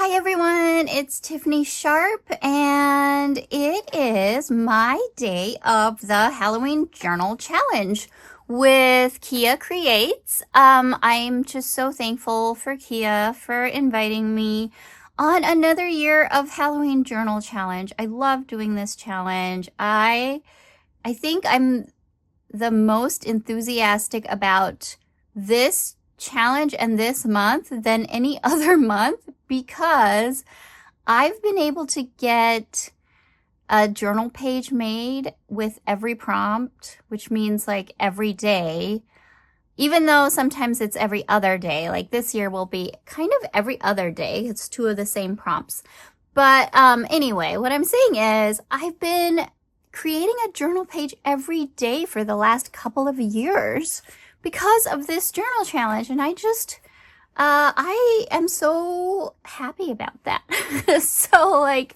Hi everyone, it's Tiffany Sharp and it is my day of the Halloween Journal Challenge with Kia Creates. I'm just so thankful for Kia for inviting me on another year of Halloween Journal Challenge. I love doing this challenge. I think I'm the most enthusiastic about this challenge and this month than any other month because I've been able to get a journal page made with every prompt, which means like every day, even though sometimes it's every other day. Like this year will be kind of every other day. It's two of the same prompts. But anyway, what I'm saying is I've been creating a journal page every day for the last couple of years because of this journal challenge. And I am so happy about that. So like,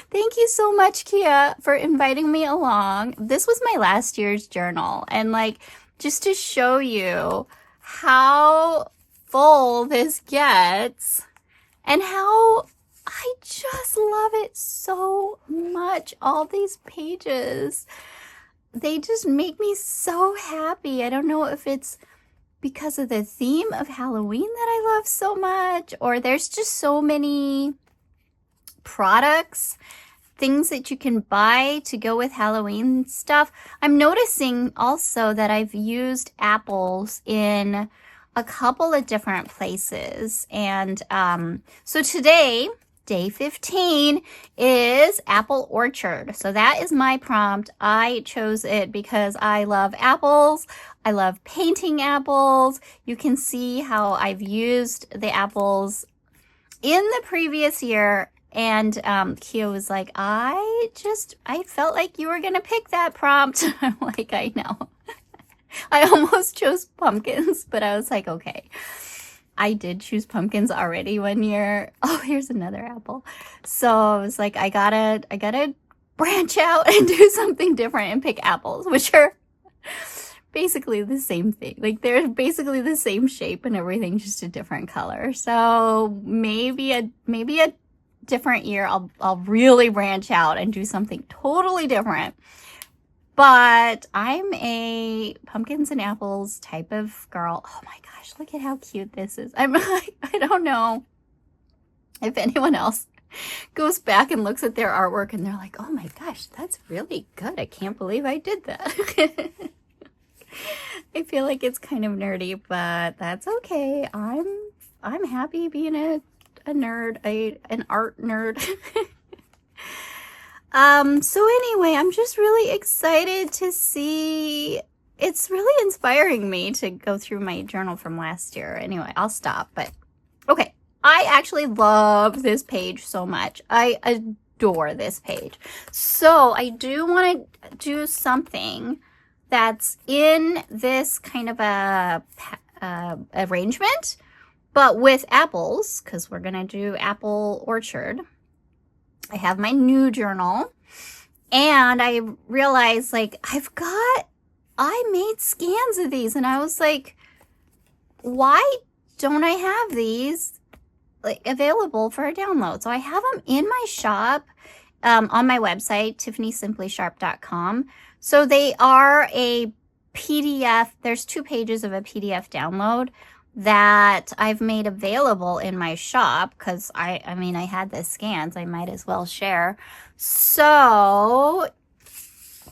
thank you so much, Kia, for inviting me along. This was my last year's journal. And like, just to show you how full this gets and how I just love it so much. All these pages, they just make me so happy. I don't know if it's because of the theme of Halloween that I love so much, or there's just so many products, things that you can buy to go with Halloween stuff. I'm noticing also that I've used apples in a couple of different places. And so today, day 15 is apple orchard. So that is my prompt. I chose it because I love apples. I love painting apples. You can see how I've used the apples in the previous year. And Kia was like, I felt like you were going to pick that prompt. I'm like, I know. I almost chose pumpkins, but I was like, okay. I did choose pumpkins already one year. Oh, here's another apple. So I was like, I gotta branch out and do something different and pick apples, which are basically the same thing. Like they're basically the same shape and everything, just a different color. So maybe a different year I'll really branch out and do something totally different. But I'm a pumpkins and apples type of girl. Oh my gosh, look at how cute this is. I don't know if anyone else goes back and looks at their artwork and they're like, oh my gosh, that's really good. I can't believe I did that. I feel like it's kind of nerdy, but that's okay. I'm happy being a nerd, an art nerd. So anyway, I'm just really excited to see. It's really inspiring me to go through my journal from last year. Anyway, I'll stop, but okay. I actually love this page so much. I adore this page. So I do want to do something that's in this kind of a arrangement, but with apples, because we're going to do apple orchard. I have my new journal and I realized like I made scans of these and I was like, why don't I have these like available for a download? So I have them in my shop on my website, tiffanysimplysharp.com. So they are a PDF. There's 2 pages of a PDF download that I've made available in my shop because I mean I had the scans, I might as well share. So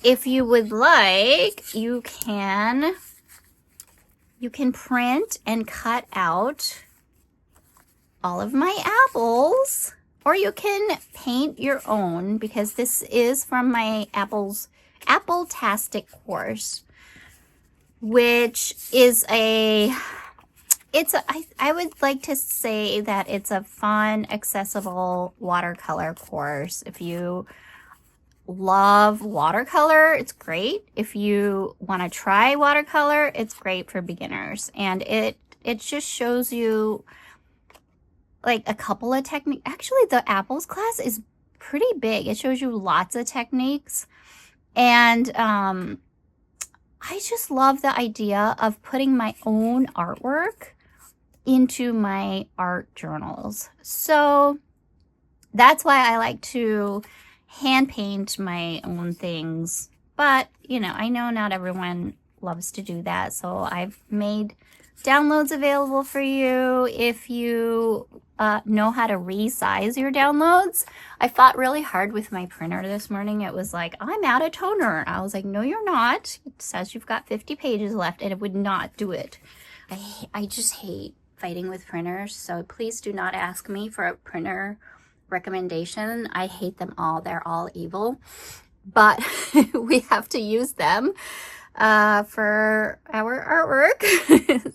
if you would like, you can print and cut out all of my apples, or you can paint your own, because this is from my Apple-tastic course, which is I would like to say that it's a fun, accessible watercolor course. If you love watercolor, it's great. If you want to try watercolor, it's great for beginners. And it just shows you like a couple of techniques. Actually, the apples class is pretty big. It shows you lots of techniques. And I just love the idea of putting my own artwork into my art journals. So that's why I like to hand paint my own things. But, you know, I know not everyone loves to do that. So I've made downloads available for you if you know how to resize your downloads. I fought really hard with my printer this morning. It was like, I'm out of toner. I was like, no, you're not. It says you've got 50 pages left, and it would not do it. I just hate fighting with printers. So please do not ask me for a printer recommendation. I hate them all. They're all evil. But we have to use them for our artwork.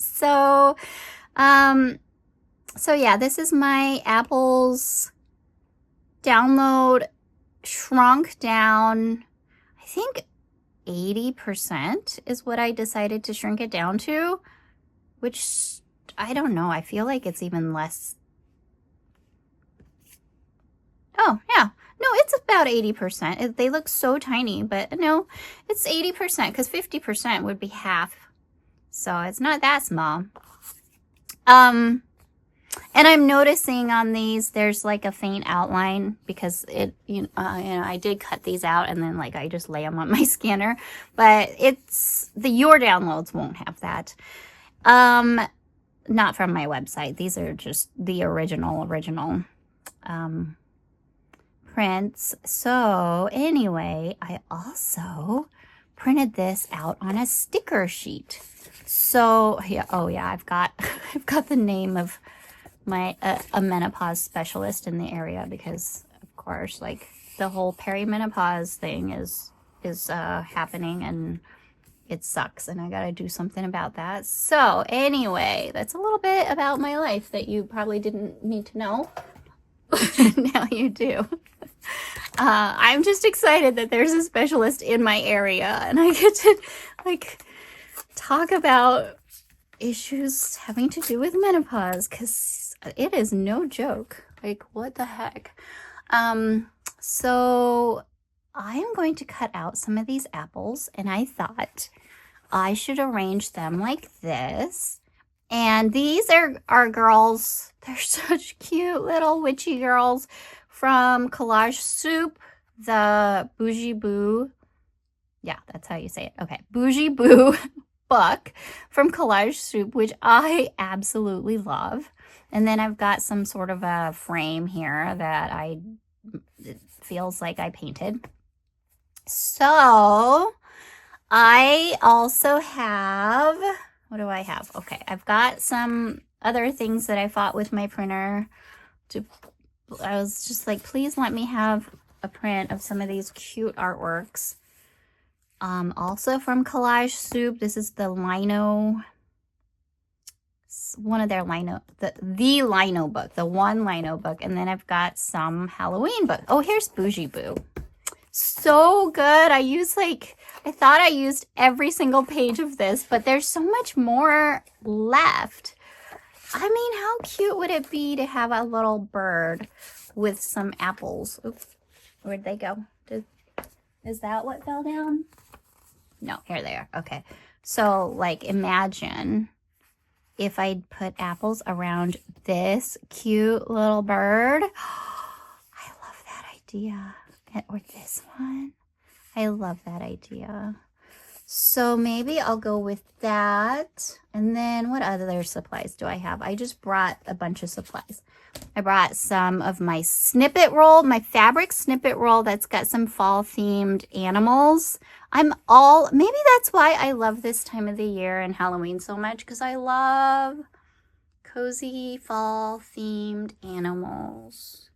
So yeah, this is my apples download shrunk down. I think 80% is what I decided to shrink it down to, which I don't know. I feel like it's even less. Oh, yeah. No, it's about 80%. They look so tiny, but no, it's 80% because 50% would be half. So it's not that small. And I'm noticing on these, there's like a faint outline because I did cut these out and then like I just lay them on my scanner, but your downloads won't have that. Not from my website. These are just the original prints. So anyway, I also printed this out on a sticker sheet. So yeah, oh yeah, I've got the name of my a menopause specialist in the area because of course like the whole perimenopause thing is happening and it sucks and I gotta do something about that. So anyway, that's a little bit about my life that you probably didn't need to know. Now you do. I'm just excited that there's a specialist in my area and I get to like talk about issues having to do with menopause because it is no joke. Like, what the heck? So I am going to cut out some of these apples and I thought I should arrange them like this. And these are girls. They're such cute little witchy girls from Collage Soup, the Bougie Boo. Yeah, that's how you say it. Okay, Bougie Boo book from Collage Soup, which I absolutely love. And then I've got some sort of a frame here that it feels like I painted. So I also have, what do I have? Okay, I've got some other things that I fought with my printer. I was just like, please let me have a print of some of these cute artworks. Also from Collage Soup, this is the Lino, one of their Lino, the Lino book, the one Lino book. And then I've got some Halloween book. Oh, here's Bougie Boo. So good. I thought I used every single page of this, but there's so much more left. I mean, how cute would it be to have a little bird with some apples? Oops, where'd they go? Is that what fell down? No, here they are. Okay. So, like, imagine if I'd put apples around this cute little bird. I love that idea. Or this one. I love that idea. So maybe I'll go with that. And then what other supplies do I have? I just brought a bunch of supplies. I brought some of my snippet roll, my fabric snippet roll that's got some fall themed animals. Maybe that's why I love this time of the year and Halloween so much, because I love cozy fall themed animals.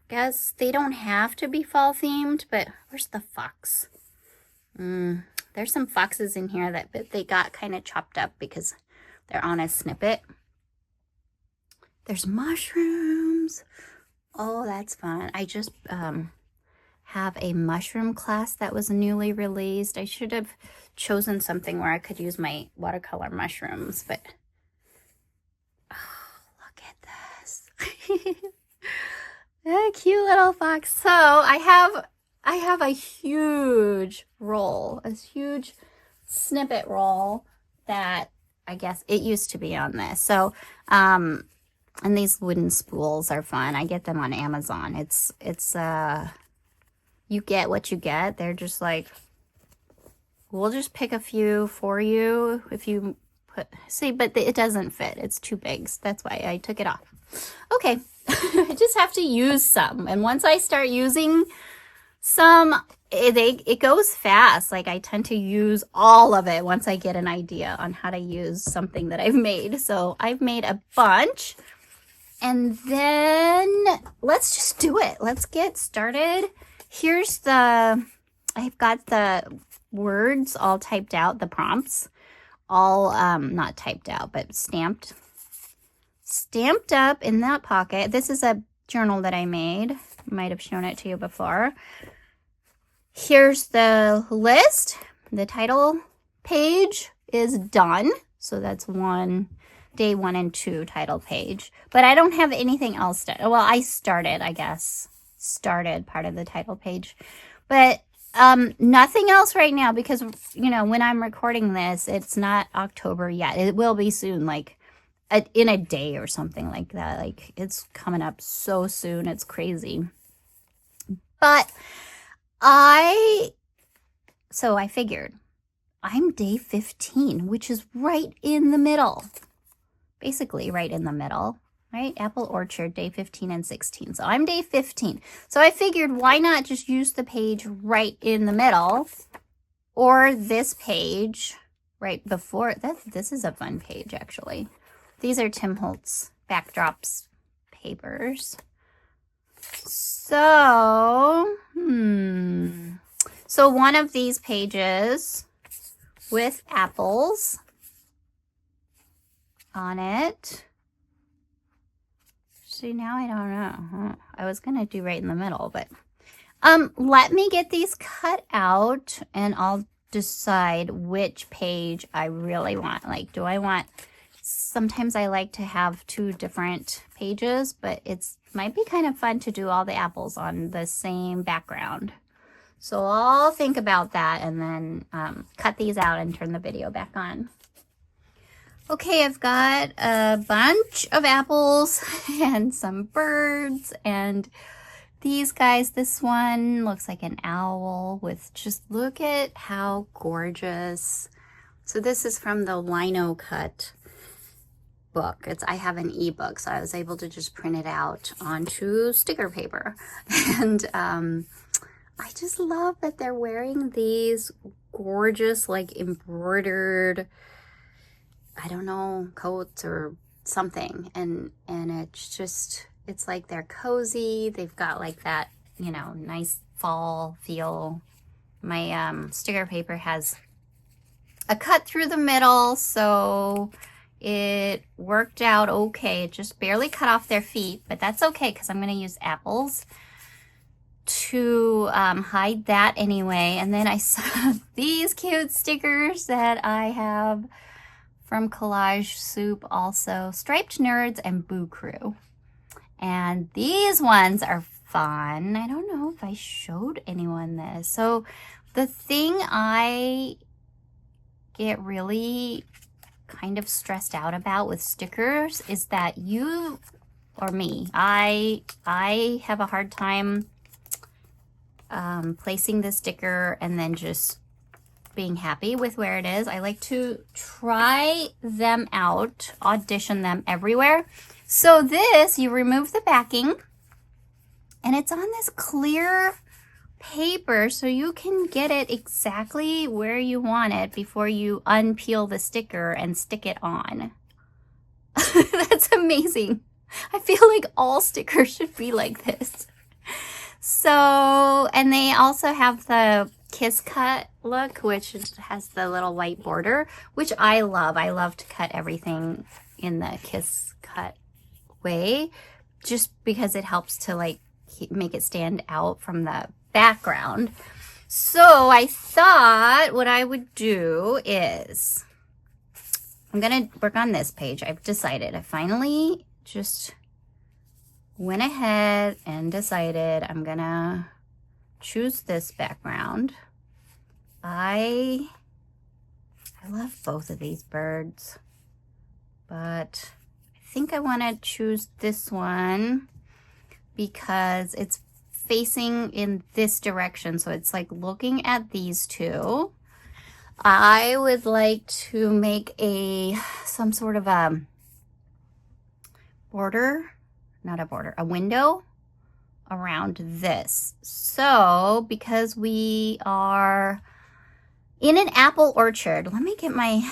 Guess they don't have to be fall themed, but where's the fox? There's some foxes in here but they got kind of chopped up because they're on a snippet. There's mushrooms. Oh, that's fun. I just have a mushroom class that was newly released. I should have chosen something where I could use my watercolor mushrooms, but oh, look at this. A cute little fox. So I have a huge roll, a huge snippet roll that I guess it used to be on this. So, and these wooden spools are fun. I get them on Amazon. It's you get what you get. They're just like, we'll just pick a few for you if you put, see, but it doesn't fit. It's too big. So that's why I took it off. Okay. I just have to use some. And once I start using some, it goes fast. Like I tend to use all of it once I get an idea on how to use something that I've made. So I've made a bunch. And then let's just do it. Let's get started. Here's I've got the words all typed out, the prompts, all not typed out, but stamped up in that pocket. This is a journal that I made. Might have shown it to you before. Here's the list. The title page is done. So that's day 1 and 2 title page. But I don't have anything else done. Well, I started part of the title page. But nothing else right now because, you know, when I'm recording this, it's not October yet. It will be soon, like in a day or something like that. Like it's coming up so soon. It's crazy. But so I figured I'm day 15, which is right in the middle. Basically right in the middle, right? Apple Orchard, day 15 and 16. So I'm day 15. So I figured why not just use the page right in the middle or this page right before. This is a fun page, actually. These are Tim Holtz backdrops papers. So, so one of these pages with apples on it. See, now I don't know. I was going to do right in the middle, but let me get these cut out and I'll decide which page I really want. Like, do I want, sometimes I like to have 2 different pages, but might be kind of fun to do all the apples on the same background. So I'll think about that and then cut these out and turn the video back on. Okay, I've got a bunch of apples and some birds and these guys. This one looks like an owl with just look at how gorgeous. So this is from the Lino cut book. I have an ebook, so I was able to just print it out onto sticker paper. And I just love that they're wearing these gorgeous, like embroidered, I don't know, coats or something. And it's like they're cozy. They've got like that, you know, nice fall feel. My sticker paper has a cut through the middle, so it worked out okay. It just barely cut off their feet, but that's okay because I'm going to use apples to hide that anyway. And then I saw these cute stickers that I have from Collage Soup also, Striped Nerds and Boo Crew. And these ones are fun. I don't know if I showed anyone this. So the thing I get really kind of stressed out about with stickers is that you or me, I have a hard time placing the sticker and then just being happy with where it is. I like to try them out, audition them everywhere. So this, you remove the backing and it's on this clear paper so you can get it exactly where you want it before you unpeel the sticker and stick it on. That's amazing. I feel like all stickers should be like this. So, and they also have the kiss cut look, which has the little white border, which I love. I love to cut everything in the kiss cut way, just because it helps to like make it stand out from the background. So I thought what I would do is I'm gonna work on this page. I've decided. I finally just went ahead and decided I'm gonna choose this background. I love both of these birds. but I think I want to choose this one because it's facing in this direction, so it's like looking at these two. I would like to make some sort of a border, not a border, a window around this. So because we are in an apple orchard, let me get my,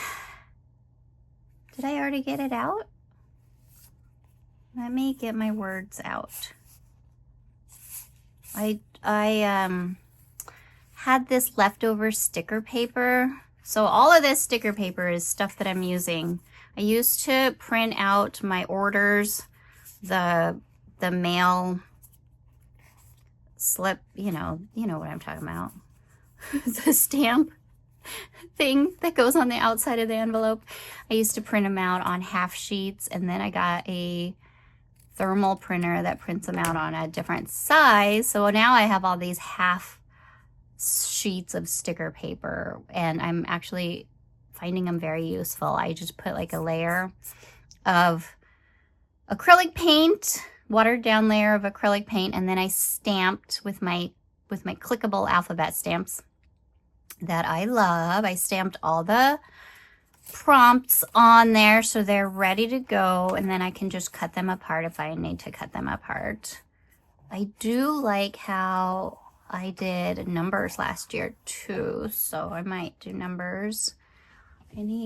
did I already get it out? Let me get my words out. I had this leftover sticker paper. So all of this sticker paper is stuff that I'm using. I used to print out my orders, the mail slip, you know what I'm talking about. The stamp thing that goes on the outside of the envelope. I used to print them out on half sheets, and then I got a thermal printer that prints them out on a different size. So now I have all these half sheets of sticker paper, and I'm actually finding them very useful. I just put like a layer of acrylic paint, watered down layer of acrylic paint, and then I stamped with my clickable alphabet stamps that I love. I stamped all the prompts on there so they're ready to go, and then I can just cut them apart if I need to cut them apart. I do like how I did numbers last year too, so I might do numbers. Okay,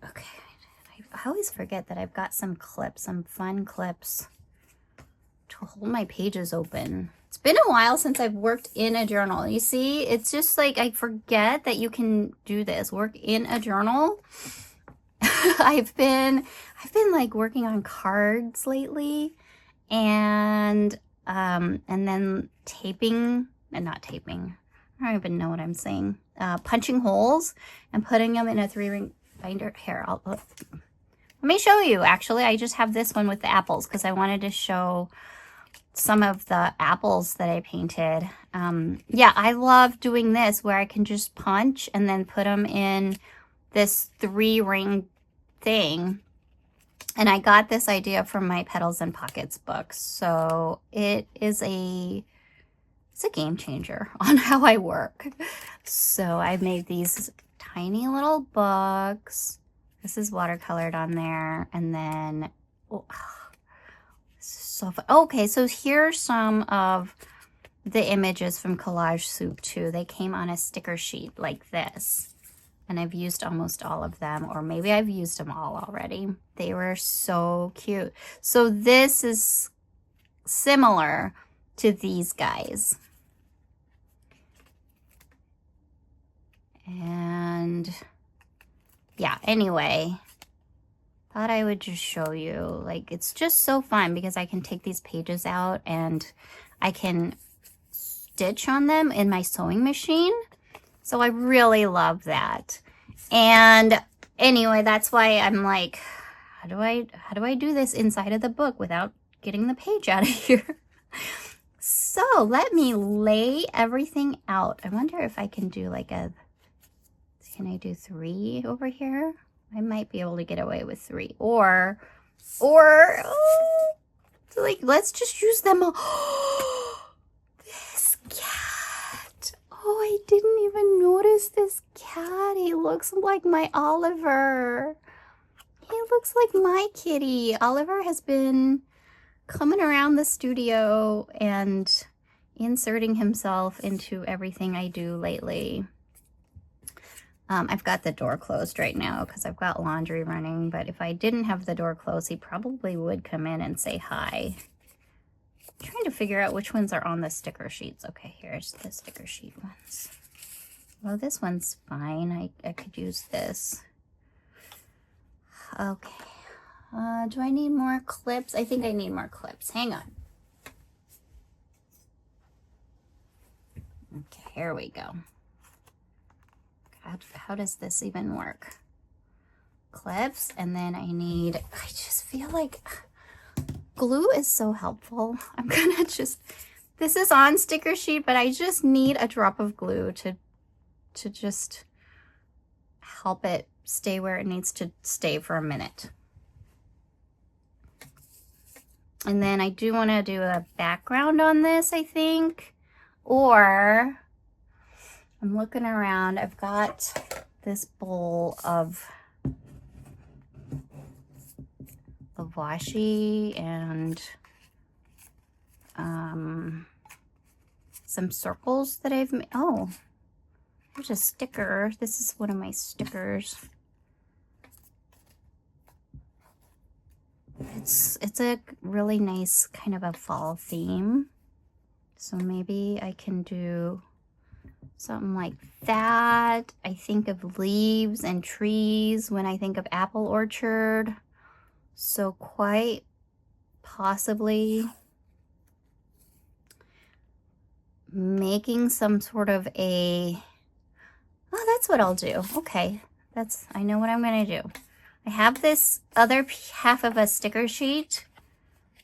I always forget that I've got some clips, some fun clips to hold my pages open. It's been a while since I've worked in a journal. You see, it's just like I forget that you can do this, work in a journal. I've been like working on cards lately, and then taping, and not taping, I don't even know what I'm saying, punching holes and putting them in a 3-ring binder. Here, let me show you. Actually, I just have this one with the apples because I wanted to show some of the apples that I painted. Yeah, I love doing this where I can just punch and then put them in this 3-ring thing. And I got this idea from my Petals and Pockets book. So it's a game changer on how I work. So I made these tiny little books. This is watercolored on there. And then, so fun. Okay, so here's some of the images from Collage Soup too. They came on a sticker sheet like this, and I've used almost all of them, or maybe I've used them all already. They were so cute. So this is similar to these guys. And yeah, anyway, thought I would just show you, like, it's just so fun because I can take these pages out and I can stitch on them in my sewing machine. So I really love that. And anyway, that's why I'm like, how do I do this inside of the book without getting the page out of here? So let me lay everything out. I wonder if I can do like can I do 3 over here? I might be able to get away with 3, or like, let's just use them all. This cat. Oh, I didn't even notice this cat. He looks like my Oliver. He looks like my kitty. Oliver has been coming around the studio and inserting himself into everything I do lately. I've got the door closed right now because I've got laundry running, but if I didn't have the door closed, he probably would come in and say hi. I'm trying to figure out which ones are on the sticker sheets. Okay, here's the sticker sheet ones. Well, this one's fine. I could use this. Okay. Do I need more clips? I think I need more clips. Hang on. Okay, here we go. How does this even work? Clips, and then I just feel like glue is so helpful. I'm gonna this is on sticker sheet, but I just need a drop of glue to just help it stay where it needs to stay for a minute. And then I do want to do a background on this, I think. Or I'm looking around. I've got this bowl of washi and some circles that I've made. Oh, there's a sticker. This is one of my stickers. It's a really nice kind of a fall theme. So maybe I can do something like that. I think of leaves and trees when I think of apple orchard. So quite possibly making some sort of a, oh, that's what I'll do. Okay, I know what I'm gonna do. I have this other half of a sticker sheet.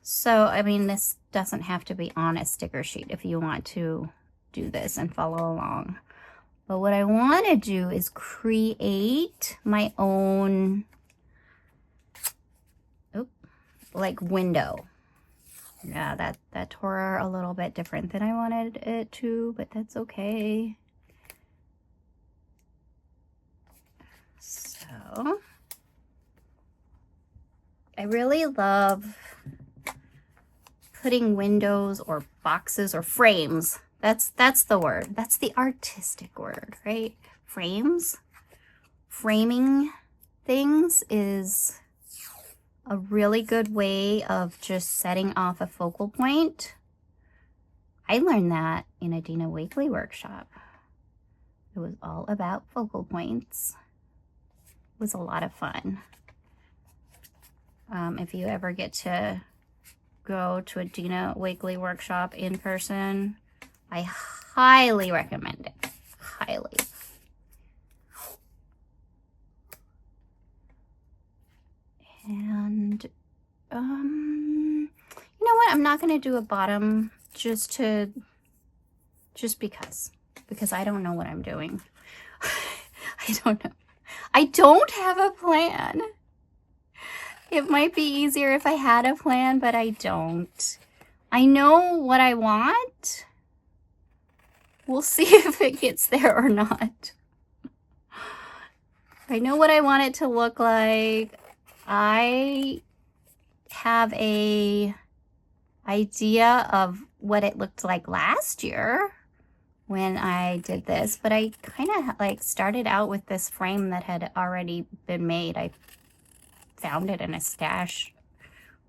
So, I mean, this doesn't have to be on a sticker sheet if you want to do this and follow along. But what I want to do is create my own, like, window. Yeah, that tore a little bit different than I wanted it to, but that's okay. So, I really love putting windows or boxes or frames. That's the word. That's the artistic word, right? Frames. Framing things is a really good way of just setting off a focal point. I learned that in a Dina Wakely workshop. It was all about focal points. It was a lot of fun. If you ever get to go to a Dina Wakely workshop in person, I highly recommend it. Highly. And, you know what? I'm not going to do a bottom just because I don't know what I'm doing. I don't know. I don't have a plan. It might be easier if I had a plan, but I don't. I know what I want. We'll see if it gets there or not. I know what I want it to look like. I have a idea of what it looked like last year when I did this, but I kind of like started out with this frame that had already been made. I found it in a stash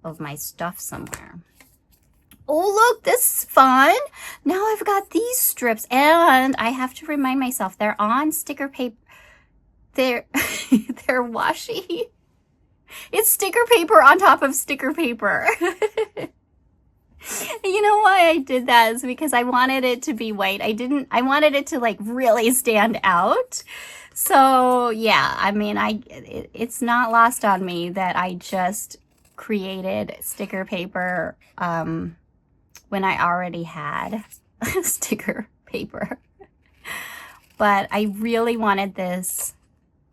of my stuff somewhere. Oh, look, this is fun. Now I've got these strips, and I have to remind myself they're on sticker paper. They're washi. It's sticker paper on top of sticker paper. You know why I did that is because I wanted it to be white. I wanted it to like really stand out. So yeah, I mean, it's not lost on me that I just created sticker paper when I already had sticker paper. But I really wanted this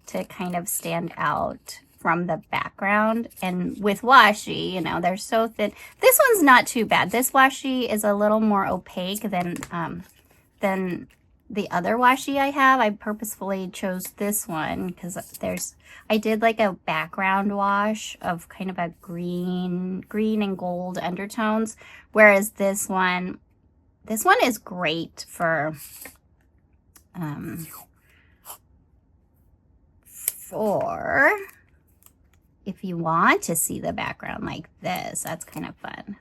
to kind of stand out from the background, and with washi, you know, they're so thin. This one's not too bad. This washi is a little more opaque than the other washi I have. I purposefully chose this one because I did like a background wash of kind of a green and gold undertones, whereas this one is great for if you want to see the background like this. That's kind of fun.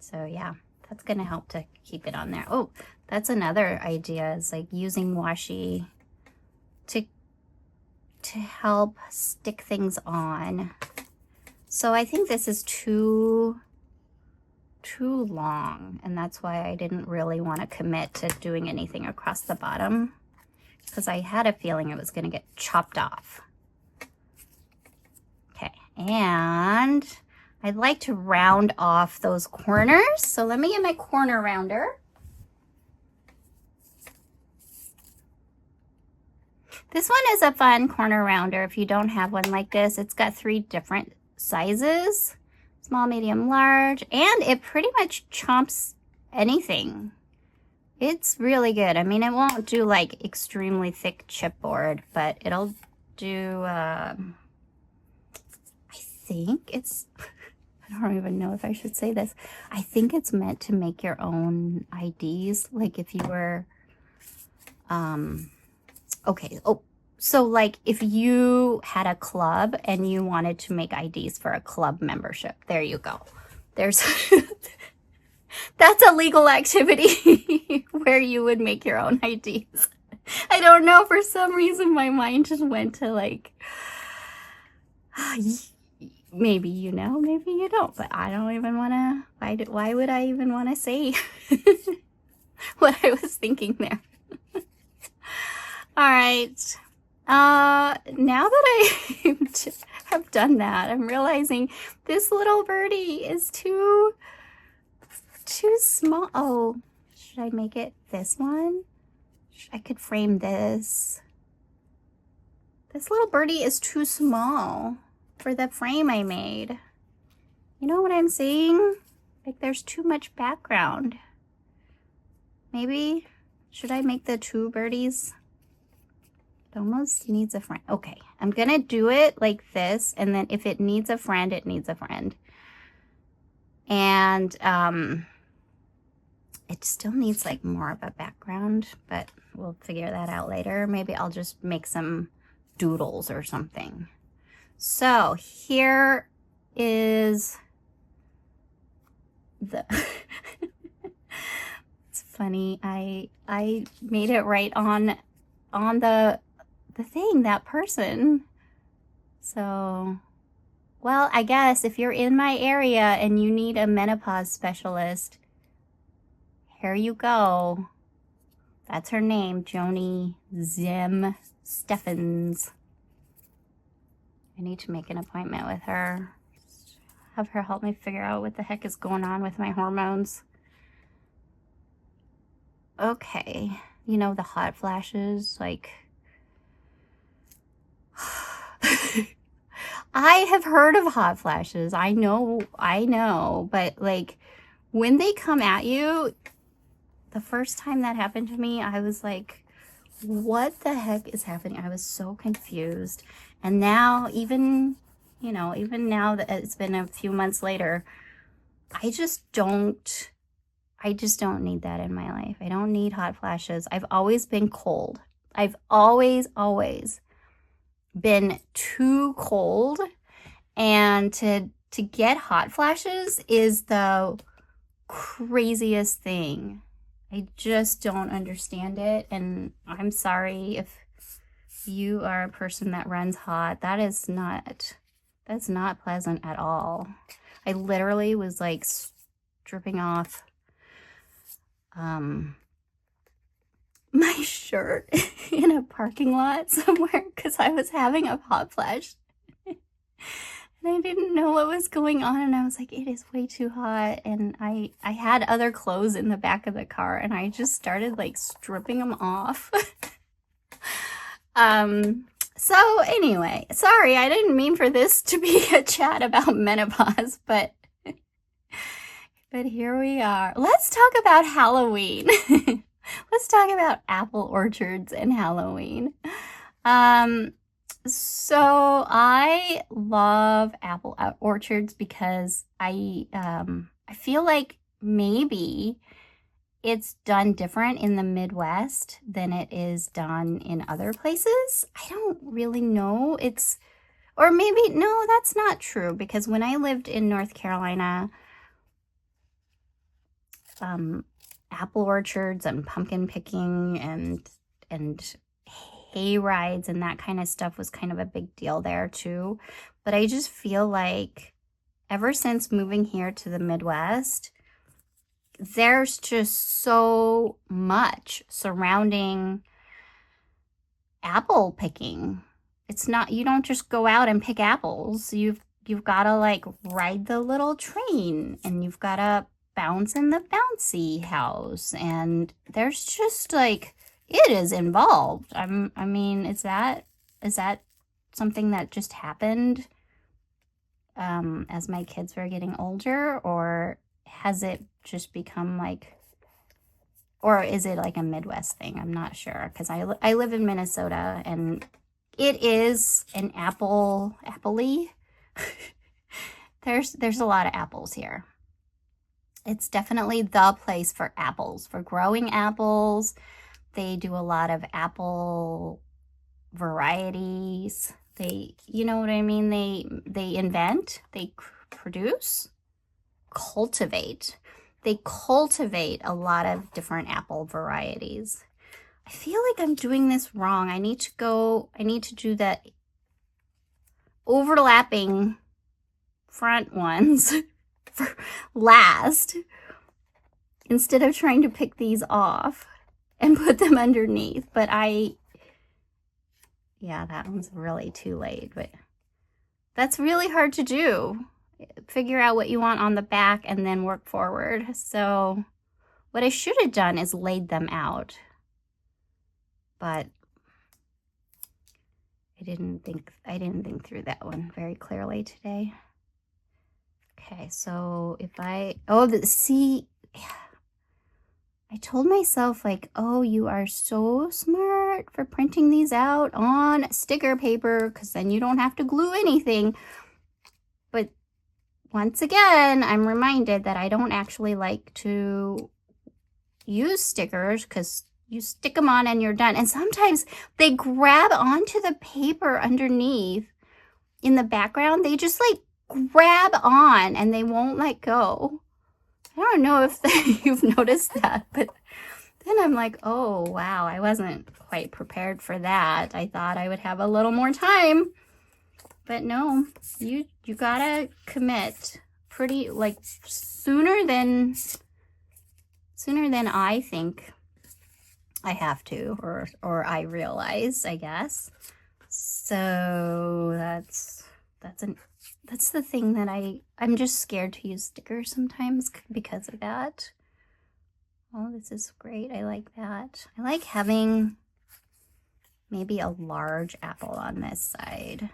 So yeah, that's gonna help to keep it on there. Oh, that's another idea, is like using washi to help stick things on. So I think this is too long, and that's why I didn't really want to commit to doing anything across the bottom, because I had a feeling it was going to get chopped off. Okay, and I'd like to round off those corners. So let me get my corner rounder. This one is a fun corner rounder if you don't have one like this. It's got 3 different sizes, small, medium, large, and it pretty much chomps anything. It's really good. I mean, it won't do like extremely thick chipboard, but it'll do, I think it's, I don't even know if I should say this. I think it's meant to make your own IDs. Like if you were, okay. Oh, so like if you had a club and you wanted to make IDs for a club membership, there you go. There's, that's a legal activity where you would make your own IDs. I don't know, for some reason my mind just went to like, maybe you know, maybe you don't, but I don't even want to, why would I even want to say what I was thinking there? All right. Now that I have done that, I'm realizing this little birdie is too small. Oh, should I make it this one? I could frame this. This little birdie is too small for the frame I made. You know what I'm saying? Like there's too much background. Maybe, should I make the 2 birdies? It almost needs a friend. Okay, I'm gonna do it like this, and then if it needs a friend, it needs a friend. And it still needs like more of a background, but we'll figure that out later. Maybe I'll just make some doodles or something. So here is the it's funny, I made it right on the thing, that person. So, well, I guess if you're in my area and you need a menopause specialist, here you go. That's her name, Joni Zim Steffens. I need to make an appointment with her. Have her help me figure out what the heck is going on with my hormones. Okay, you know, the hot flashes, like, I have heard of hot flashes. I know, but like when they come at you, the first time that happened to me, I was like, what the heck is happening? I was so confused. And now, even now that it's been a few months later, I just don't need that in my life. I don't need hot flashes. I've always been cold. I've always been too cold. And to get hot flashes is the craziest thing. I just don't understand it. And I'm sorry if you are a person that runs hot. That's not pleasant at all. I literally was like stripping off my shirt in a parking lot somewhere because I was having a hot flash. And I didn't know what was going on, and I was like, it is way too hot. And I had other clothes in the back of the car, and I just started like stripping them off. So anyway, sorry, I didn't mean for this to be a chat about menopause, but here we are. Let's talk about Halloween. Let's talk about apple orchards and Halloween. So I love apple orchards because I feel like maybe it's done different in the Midwest than it is done in other places. I don't really know. Or maybe, no, that's not true, because when I lived in North Carolina, apple orchards and pumpkin picking and hay rides and that kind of stuff was kind of a big deal there too. But I just feel like ever since moving here to the Midwest, there's just so much surrounding apple picking. It's not, you don't just go out and pick apples. You've got to like ride the little train, and you've got to bounce in the bouncy house, and there's just like, it is involved. I mean, is that something that just happened as my kids were getting older, or has it just become like, or is it like a Midwest thing? I'm not sure, because I live in Minnesota and it is an apple-y. There's a lot of apples here. It's definitely the place for apples, for growing apples. They do a lot of apple varieties. They, you know what I mean? They invent, they produce, cultivate. They cultivate a lot of different apple varieties. I feel like I'm doing this wrong. I need to do that overlapping front ones for last, instead of trying to pick these off and put them underneath. But yeah, that one's really too late, but that's really hard to do. Figure out what you want on the back and then work forward. So what I should have done is laid them out, but I didn't think through that one very clearly today. Okay, so if see, I told myself, like, oh, you are so smart for printing these out on sticker paper, because then you don't have to glue anything. But once again, I'm reminded that I don't actually like to use stickers, because you stick them on and you're done. And sometimes they grab onto the paper underneath in the background. They just like grab on and they won't let go. I don't know if you've noticed that, but then I'm like, oh, wow, I wasn't quite prepared for that. I thought I would have a little more time. But no, you gotta commit pretty, like, sooner than I think I have to, or I realize, I guess. So that's the thing that I'm just scared to use stickers sometimes because of that. Oh, this is great. I like that. I like having maybe a large apple on this side.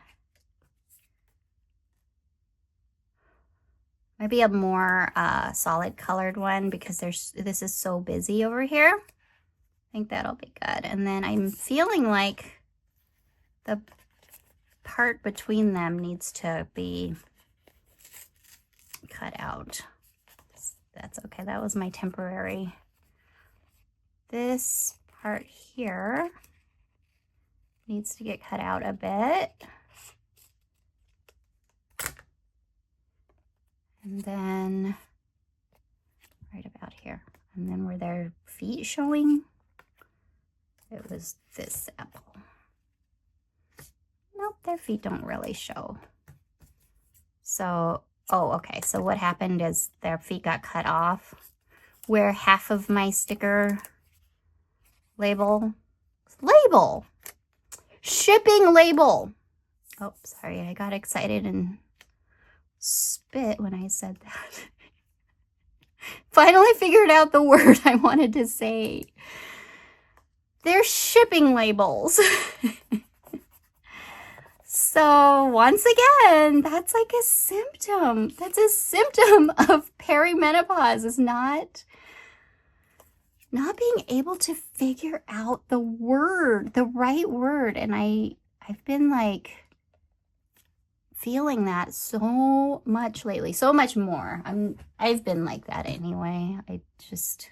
Maybe a more solid colored one, because this is so busy over here. I think that'll be good. And then I'm feeling like the part between them needs to be cut out. That's okay. That was my temporary. This part here needs to get cut out a bit. And then right about here. And then where their feet showing, it was this apple. Nope, their feet don't really show. So, oh, okay. So what happened is their feet got cut off where half of my sticker shipping label. Oh, sorry. I got excited and spit when I said that. Finally figured out the word I wanted to say. They're shipping labels. So once again, that's like a symptom. That's a symptom of perimenopause, is not being able to figure out the word, the right word. And I've been like feeling that so much lately, so much more. I've been like that anyway. I just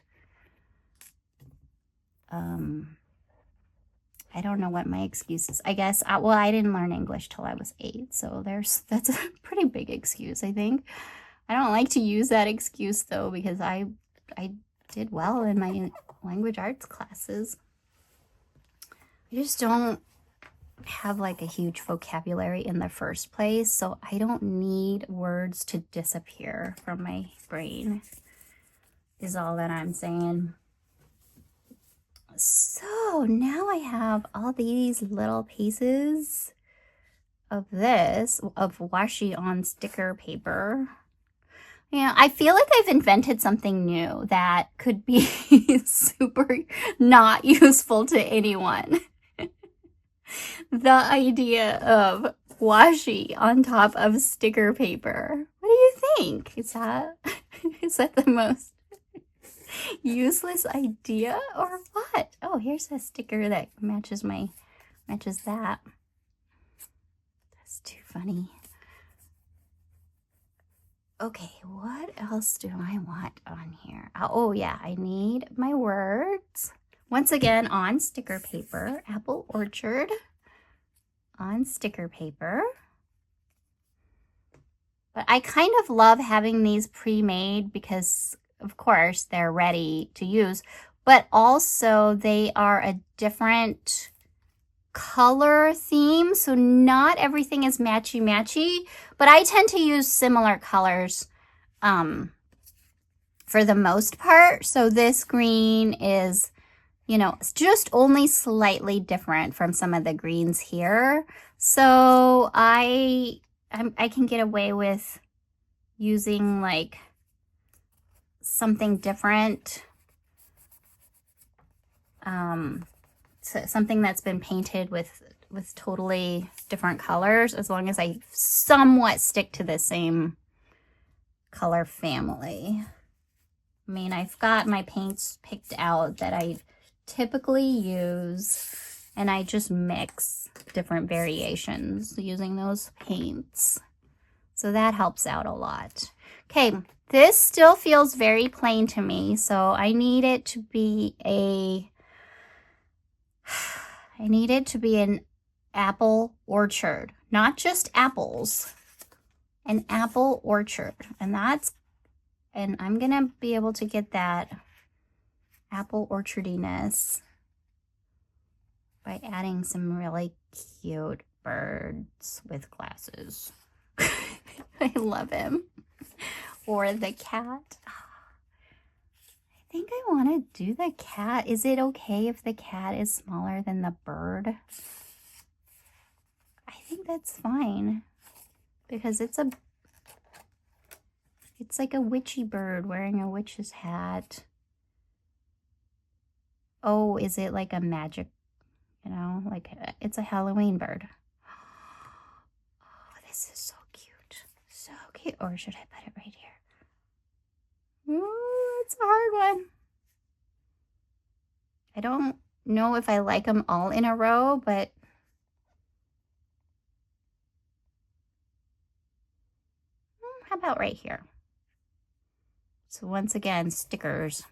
I don't know what my excuse is. I guess, well, I didn't learn English till I was 8, so that's a pretty big excuse, I think. I don't like to use that excuse, though, because I did well in my language arts classes. I just don't have, like, a huge vocabulary in the first place, so I don't need words to disappear from my brain, is all that I'm saying. So now I have all these little pieces of washi on sticker paper. Yeah, I feel like I've invented something new that could be super not useful to anyone. The idea of washi on top of sticker paper. What do you think? Is that the most useless idea or what? Oh, here's a sticker that matches that. That's too funny. Okay, what else do I want on here? Oh yeah, I need my words. Once again, on sticker paper, Apple Orchard on sticker paper. But I kind of love having these pre-made because, of course, they're ready to use, but also they are a different color theme, so not everything is matchy-matchy, but I tend to use similar colors for the most part. So this green is, you know, it's just only slightly different from some of the greens here. So I can get away with using like something different, so something that's been painted with totally different colors, as long as I somewhat stick to the same color family. I mean, I've got my paints picked out that I typically use, and I just mix different variations using those paints. So that helps out a lot. Okay, this still feels very plain to me, so I need it to be an apple orchard, not just apples, an apple orchard. And I'm gonna be able to get that apple orchardiness by adding some really cute birds with glasses. I love him. Or the cat. I think I want to do the cat. Is it okay if the cat is smaller than the bird? I think that's fine because it's like a witchy bird wearing a witch's hat. Oh, is it like a magic, you know, like it's a Halloween bird. Oh, this is so cute. So cute. Or should I put it right here? Ooh, it's a hard one. I don't know if I like them all in a row, but how about right here? So once again, stickers.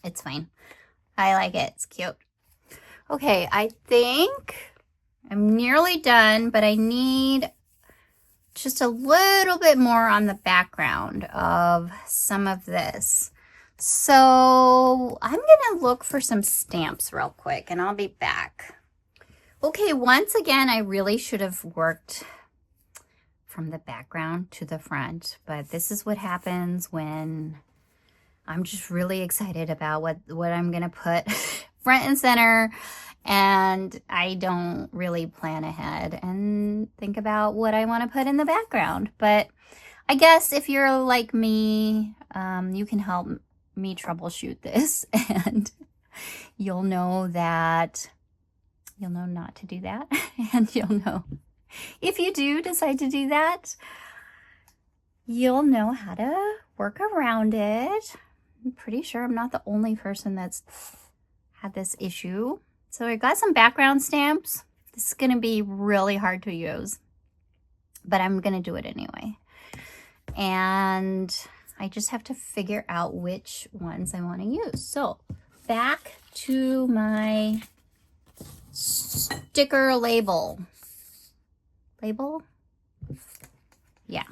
It's fine. I like it. It's cute. Okay, I think I'm nearly done, but I need just a little bit more on the background of some of this. So I'm gonna look for some stamps real quick and I'll be back. Okay, once again, I really should have worked from the background to the front, but this is what happens when I'm just really excited about what I'm gonna put front and center, and I don't really plan ahead and think about what I want to put in the background. But I guess if you're like me, you can help me troubleshoot this, and you'll know not to do that, and you'll know if you do decide to do that, you'll know how to work around it. I'm pretty sure I'm not the only person that's had this issue. So I got some background stamps. This is going to be really hard to use, but I'm going to do it anyway. And I just have to figure out which ones I want to use. So back to my sticker label. Yeah.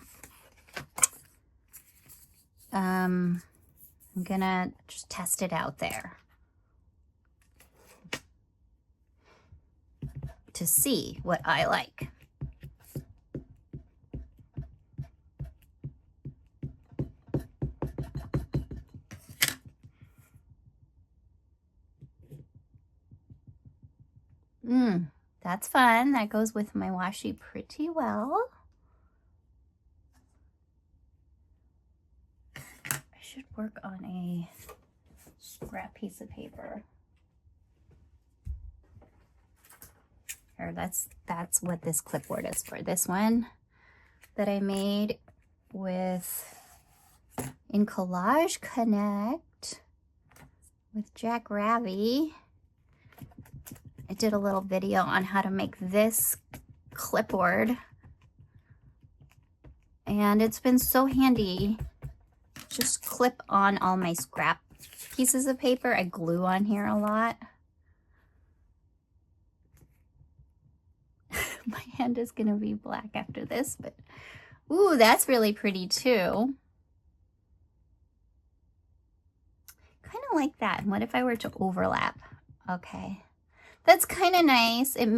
I'm gonna just test it out there to see what I like. That's fun. That goes with my washi pretty well. should work on a scrap piece of paper. Here, that's what this clipboard is for. This one that I made in Collage Connect with Jack Ravi. I did a little video on how to make this clipboard, and it's been so handy. Just clip on all my scrap pieces of paper. I glue on here a lot. My hand is gonna be black after this, but ooh, that's really pretty too. Kind of like that. And what if I were to overlap? Okay, that's kind of nice. It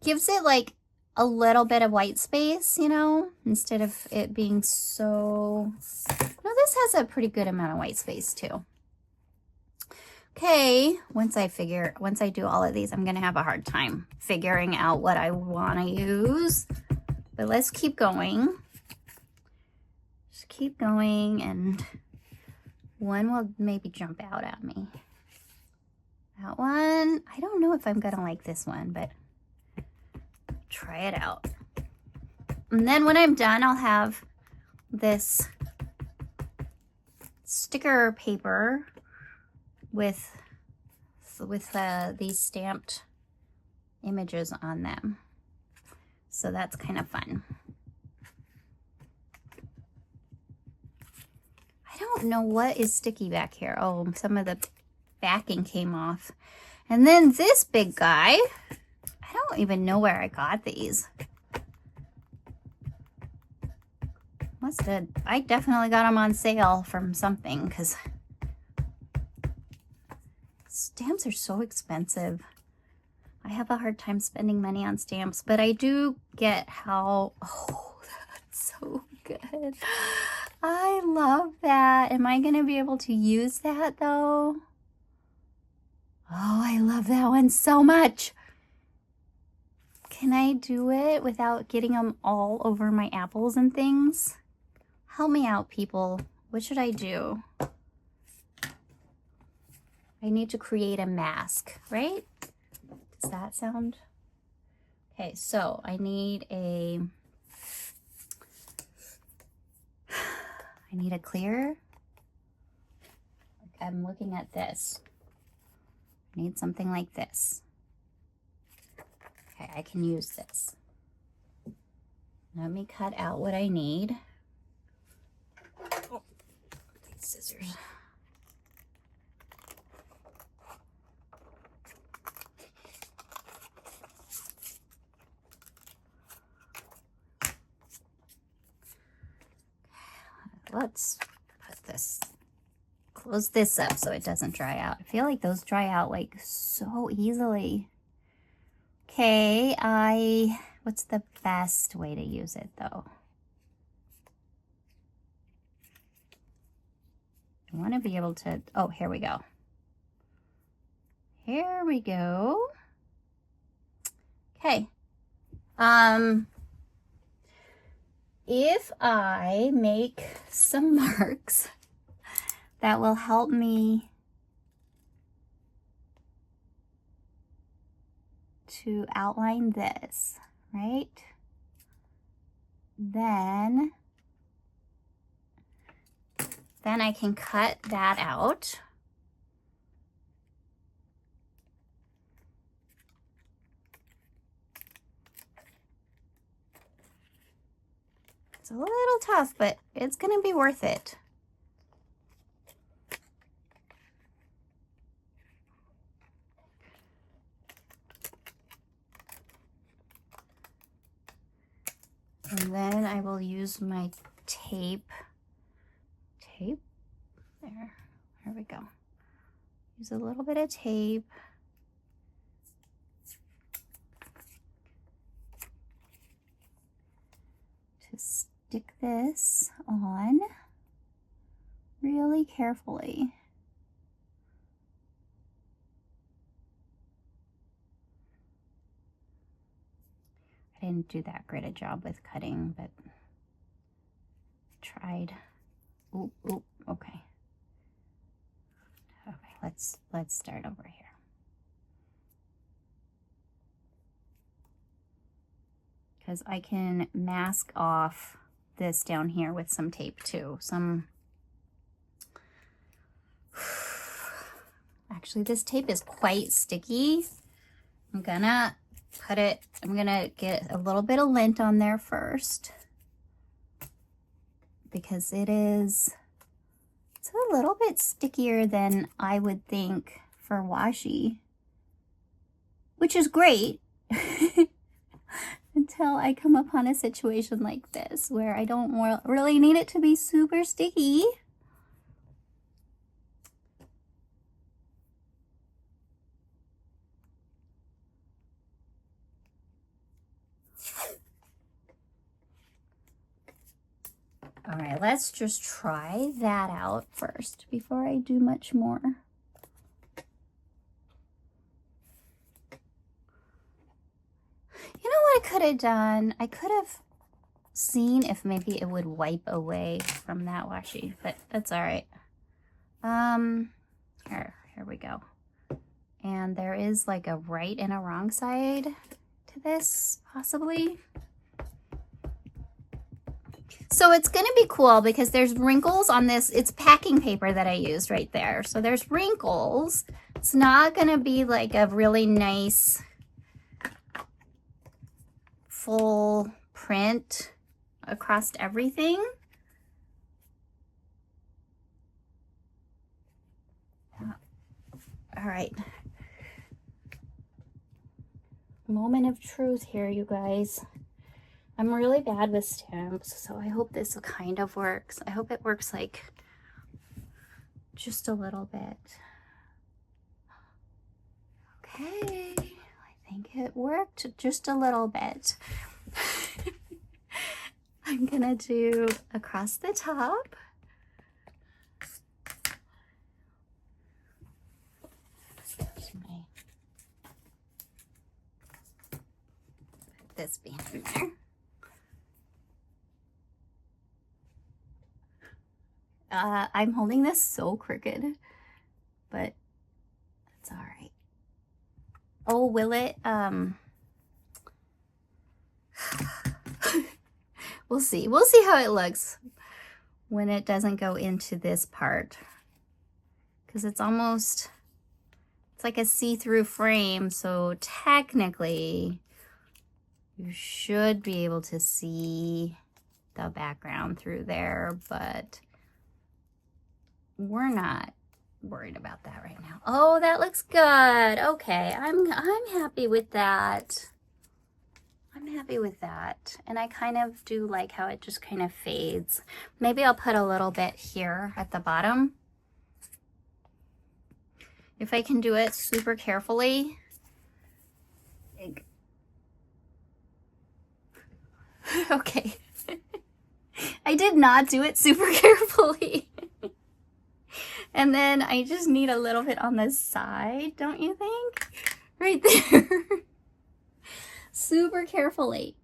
gives it like a little bit of white space, you know, instead of it being so, no, this has a pretty good amount of white space too. Okay, once I do all of these, I'm gonna have a hard time figuring out what I wanna use, but let's keep going. Just keep going, and one will maybe jump out at me. That one, I don't know if I'm gonna like this one, but try it out. And then when I'm done, I'll have this sticker paper with these stamped images on them. So that's kind of fun. I don't know what is sticky back here. Oh, some of the backing came off. And then this big guy, I don't even know where I got these. I definitely got them on sale from something, because stamps are so expensive. I have a hard time spending money on stamps, but I do get how, oh, that's so good. I love that. Am I gonna be able to use that though? Oh, I love that one so much. Can I do it without getting them all over my apples and things? Help me out, people. What should I do? I need to create a mask, right? Does that sound? Okay, so I need a clear. I'm looking at this. I need something like this. Okay, I can use this. Let me cut out what I need. Oh, these scissors. Let's put this, close this up so it doesn't dry out. I feel like those dry out like so easily. Okay, what's the best way to use it though? I want to be able to, oh, here we go. Here we go. Okay. If I make some marks that will help me to outline this, right? Then I can cut that out. It's a little tough, but it's gonna be worth it. And then I will use my tape. There we go. Use a little bit of tape. To stick this on really carefully. I didn't do that great a job with cutting, but tried. Oop, oop, okay. Okay, let's start over here. Because I can mask off this down here with some tape too. Actually, this tape is quite sticky. I'm gonna get a little bit of lint on there first, because it's a little bit stickier than I would think for washi, which is great. Until I come upon a situation like this where I don't really need it to be super sticky. All right, let's just try that out first before I do much more. You know what I could have done? I could have seen if maybe it would wipe away from that washi, but that's all right. Here we go. And there is like a right and a wrong side to this, possibly. So it's gonna be cool because there's wrinkles on this. It's packing paper that I used right there. So there's wrinkles. It's not gonna be like a really nice full print across everything. All right. Moment of truth here, you guys. I'm really bad with stamps, so I hope this kind of works. I hope it works like just a little bit. Okay, I think it worked just a little bit. I'm gonna do across the top. Put this bean in there. I'm holding this so crooked, but that's all right. Oh, will it? We'll see. We'll see how it looks when it doesn't go into this part, because it's like a see-through frame, so technically you should be able to see the background through there, but we're not worried about that right now. Oh, that looks good. Okay, I'm happy with that. I'm happy with that. And I kind of do like how it just kind of fades. Maybe I'll put a little bit here at the bottom. If I can do it super carefully. Okay. I did not do it super carefully. And then I just need a little bit on the side, don't you think? Right there. Super carefully.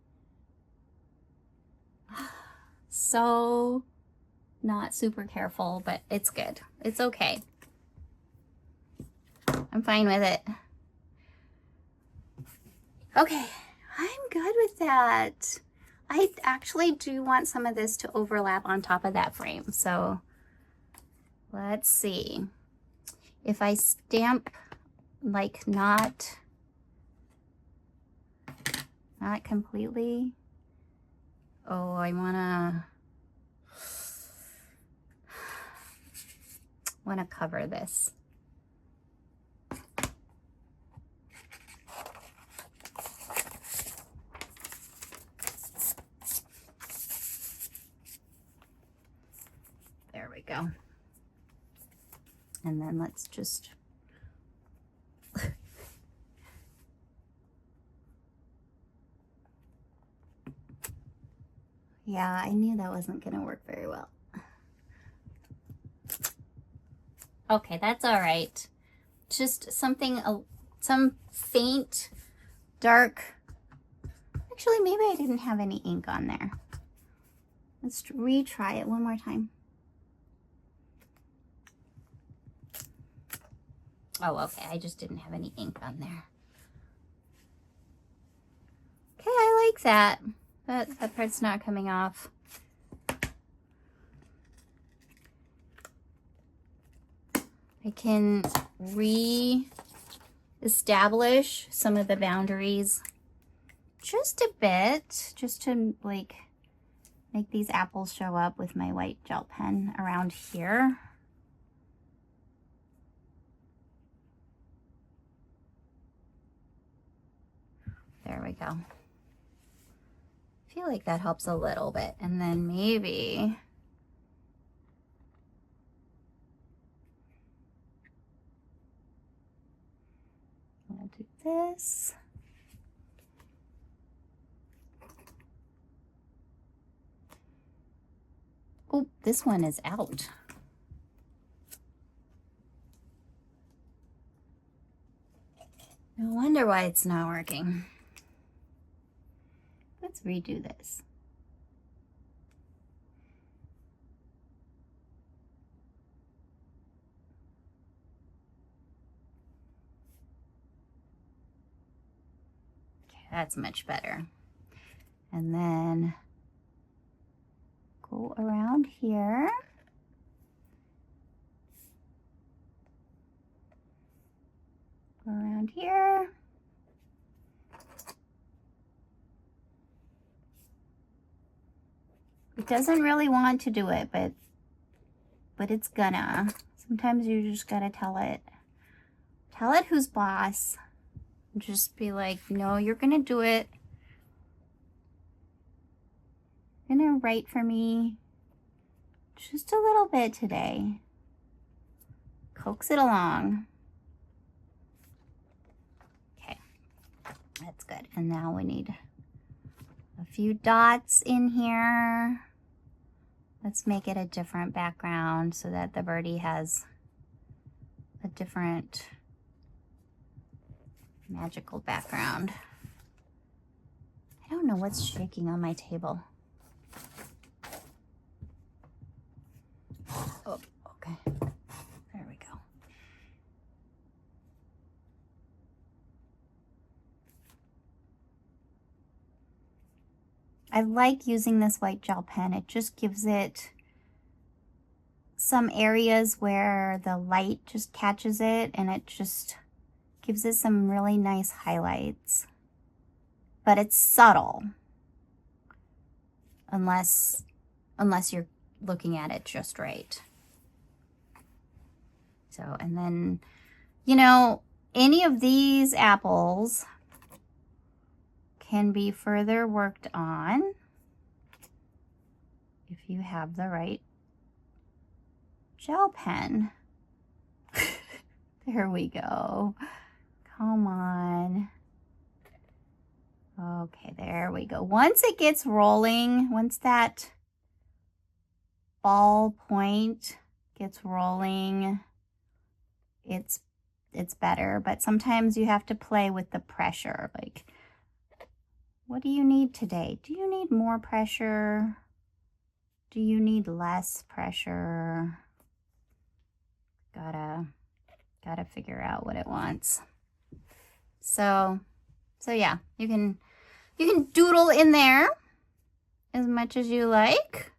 So not super careful, but it's good. It's okay. I'm fine with it. Okay, I'm good with that. I actually do want some of this to overlap on top of that frame, so let's see. If I stamp like not completely. Oh, I wanna cover this. There we go. And then let's just yeah, I knew that wasn't gonna work very well. Okay, that's all right. Just something, some faint, dark. Actually, maybe I didn't have any ink on there. Let's retry it one more time. Oh, okay. I just didn't have any ink on there. Okay, I like that. That part's not coming off. I can re-establish some of the boundaries just a bit, just to like make these apples show up with my white gel pen around here. There we go. I feel like that helps a little bit. And then maybe I'll do this. Oh, this one is out. No wonder why it's not working. Let's redo this. Okay, that's much better. And then go around here. Go around here. It doesn't really want to do it, but it's gonna. Sometimes you just gotta tell it. Tell it who's boss. Just be like, no, you're gonna do it. You're gonna write for me just a little bit today. Coax it along. Okay, that's good. And now we need a few dots in here. Let's make it a different background so that the birdie has a different magical background. I don't know what's shaking on my table. Oh, okay. There we go. I like using this white gel pen. It just gives it some areas where the light just catches it, and it just gives it some really nice highlights. But it's subtle, unless you're looking at it just right. So, and then, you know, any of these apples can be further worked on if you have the right gel pen. There we go. Come on. Okay, there we go. Once it gets rolling, once that ball point gets rolling, it's better. But sometimes you have to play with the pressure. Like, what do you need today? Do you need more pressure? Do you need less pressure? Gotta figure out what it wants. So yeah, you can doodle in there as much as you like.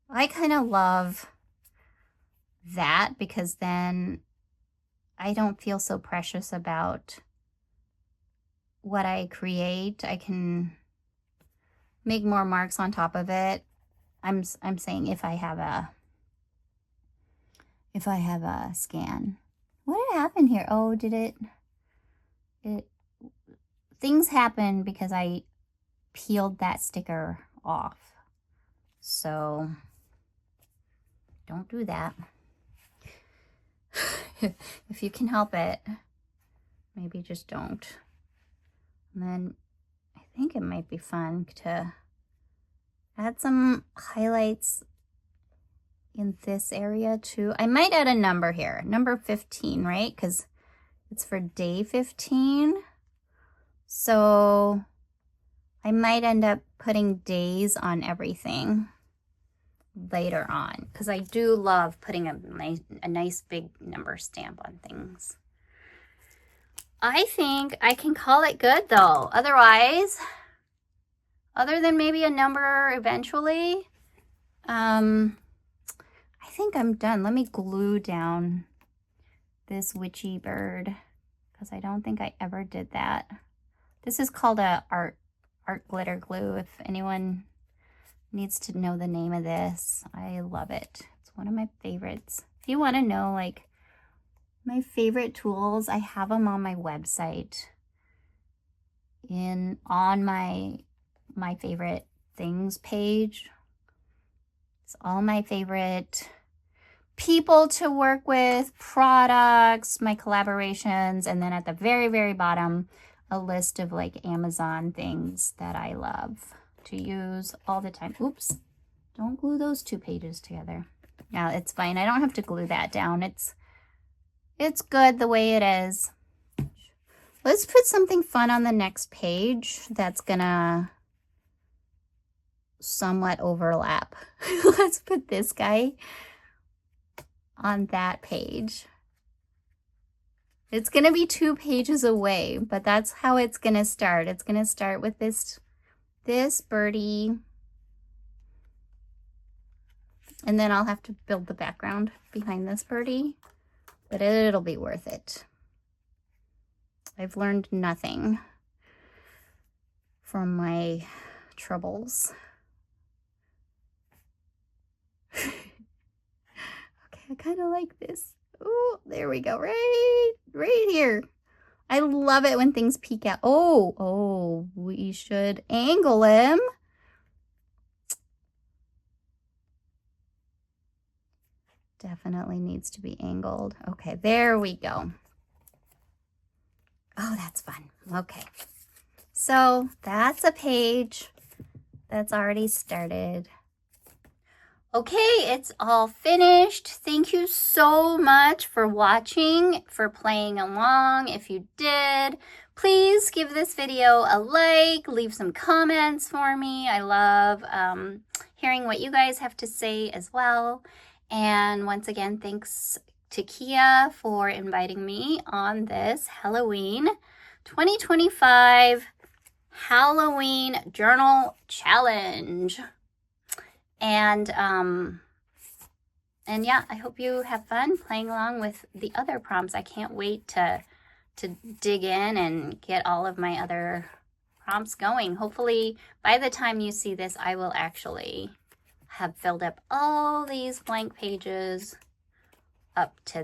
I kind of love that because then I don't feel so precious about what I create. I can make more marks on top of it. I'm saying if I have a scan. What did happen here? Oh, did it things happen because I peeled that sticker off. So don't do that. If you can help it, maybe just don't. And then I think it might be fun to add some highlights in this area too. I might add a number here, number 15, right? Because it's for day 15. So I might end up putting days on everything, later on, because I do love putting a nice big number stamp on things. I think I can call it good though. Otherwise, other than maybe a number eventually, I think I'm done. Let me glue down this witchy bird, because I don't think I ever did that. This is called a art glitter glue. If anyone needs to know the name of this, I love it. It's one of my favorites. If you want to know like my favorite tools, I have them on my website on my favorite things page. It's all my favorite people to work with, products, my collaborations, and then at the very, very bottom, a list of like Amazon things that I love to use all the time. Oops, don't glue those two pages together. Yeah, it's fine. I don't have to glue that down. It's good the way it is. Let's put something fun on the next page that's gonna somewhat overlap. Let's put this guy on that page. It's gonna be 2 pages away, but that's how it's gonna start. It's gonna start with this birdie, and then I'll have to build the background behind this birdie, but it'll be worth it. I've learned nothing from my troubles. Okay, I kind of like this. Oh, there we go, right here. I love it when things peek out. Oh, we should angle him. Definitely needs to be angled. Okay, there we go. Oh, that's fun. Okay, so that's a page that's already started. Okay, it's all finished. Thank you so much for watching, for playing along. If you did, please give this video a like, leave some comments for me. I love hearing what you guys have to say as well. And once again, thanks to Kia for inviting me on this Halloween 2025 Halloween Journal Challenge. And yeah, I hope you have fun playing along with the other prompts. I can't wait to dig in and get all of my other prompts going. Hopefully by the time you see this, I will actually have filled up all these blank pages up to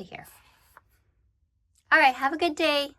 here. All right, have a good day.